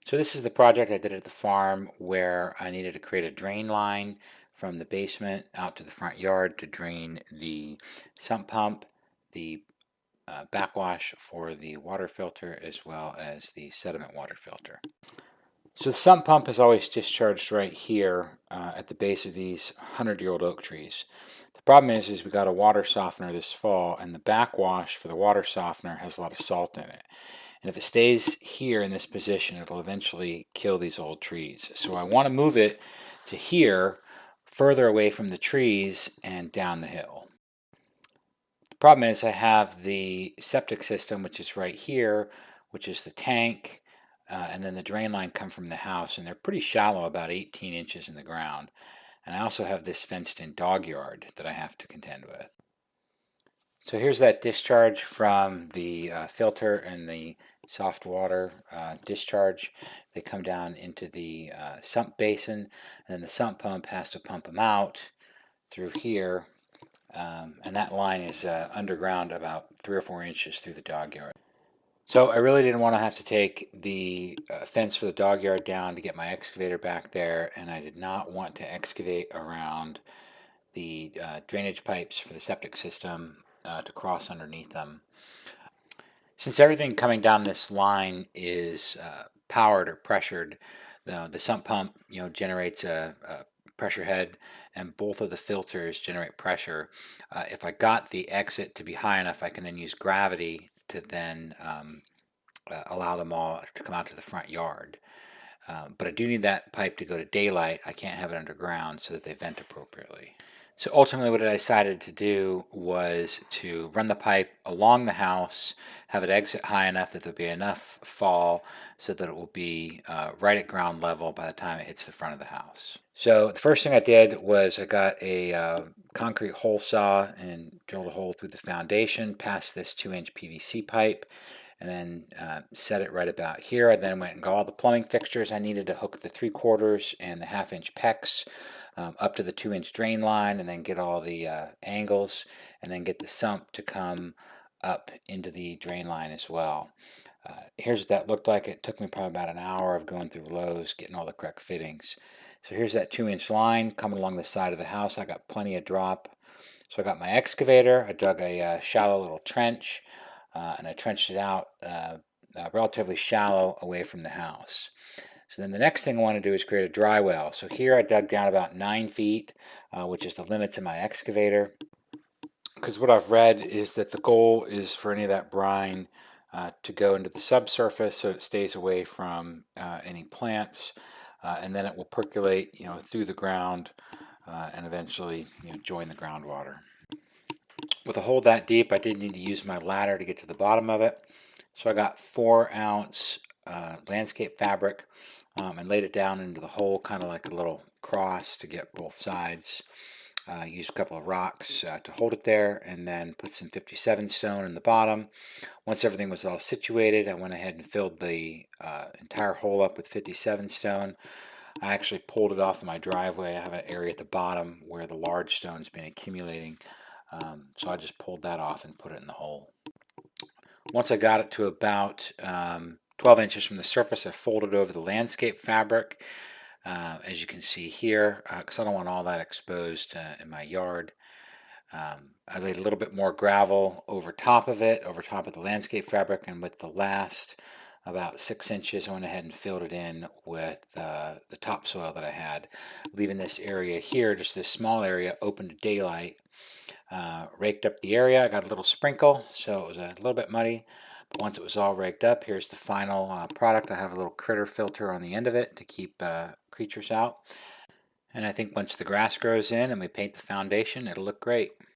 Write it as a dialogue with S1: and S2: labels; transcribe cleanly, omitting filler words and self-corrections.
S1: So this is the project I did at the farm where I needed to create a drain line from the basement out to the front yard to drain the sump pump, the backwash for the water filter, as well as the sediment water filter. So the sump pump is always discharged right here at the base of these 100-year-old oak trees. The problem is we got a water softener this fall, and the backwash for the water softener has a lot of salt in it. And if it stays here in this position, it'll eventually kill these old trees. So I want to move it to here, further away from the trees and down the hill. The problem is I have the septic system, which is right here, which is the tank, and then the drain line come from the house, and they're pretty shallow, about 18 inches in the ground. And I also have this fenced-in dog yard that I have to contend with. So here's that discharge from the filter and the soft water discharge. They come down into the sump basin, and then the sump pump has to pump them out through here. And that line is underground about 3 or 4 inches through the dog yard. So I really didn't want to have to take the fence for the dog yard down to get my excavator back there, and I did not want to excavate around the drainage pipes for the septic system to cross underneath them. Since everything coming down this line is powered or pressured, the sump pump generates a pressure head, and both of the filters generate pressure. If I got the exit to be high enough, I can then use gravity to then allow them all to come out to the front yard. But I do need that pipe to go to daylight. I can't have it underground so that they vent appropriately. So ultimately what I decided to do was to run the pipe along the house, have it exit high enough that there'll be enough fall so that it will be right at ground level by the time it hits the front of the house. So the first thing I did was I got a concrete hole saw and drilled a hole through the foundation past this 2-inch PVC pipe, and then set it right about here. I then went and got all the plumbing fixtures I needed to hook the 3/4 and the 1/2-inch PEX up to the 2-inch drain line, and then get all the angles, and then get the sump to come up into the drain line as well. Here's what that looked like. It took me probably about an hour of going through Lowe's, getting all the correct fittings. So here's that 2-inch line coming along the side of the house. I got plenty of drop. So I got my excavator. I dug a shallow little trench, and I trenched it out relatively shallow away from the house. So then the next thing I want to do is create a dry well. So here I dug down about 9 feet, which is the limits of my excavator. Because what I've read is that the goal is for any of that brine to go into the subsurface so it stays away from any plants, and then it will percolate, through the ground and eventually, join the groundwater. With a hole that deep, I did need to use my ladder to get to the bottom of it. So I got 4-ounce landscape fabric and laid it down into the hole, kind of like a little cross to get both sides. Used a couple of rocks to hold it there, and then put some 57 stone in the bottom. Once everything was all situated, I went ahead and filled the entire hole up with 57 stone. I actually pulled it off of my driveway. I have an area at the bottom where the large stone's been accumulating. So I just pulled that off and put it in the hole. Once I got it to about 12 inches from the surface, I folded over the landscape fabric, as you can see here, because I don't want all that exposed in my yard. I laid a little bit more gravel over top of it, over top of the landscape fabric, and with the last about 6 inches, I went ahead and filled it in with the topsoil that I had, leaving this area here, just this small area, open to daylight. Raked up the area. I got a little sprinkle, so it was a little bit muddy. But once it was all raked up, here's the final product. I have a little critter filter on the end of it to keep creatures out. And I think once the grass grows in and we paint the foundation, it'll look great.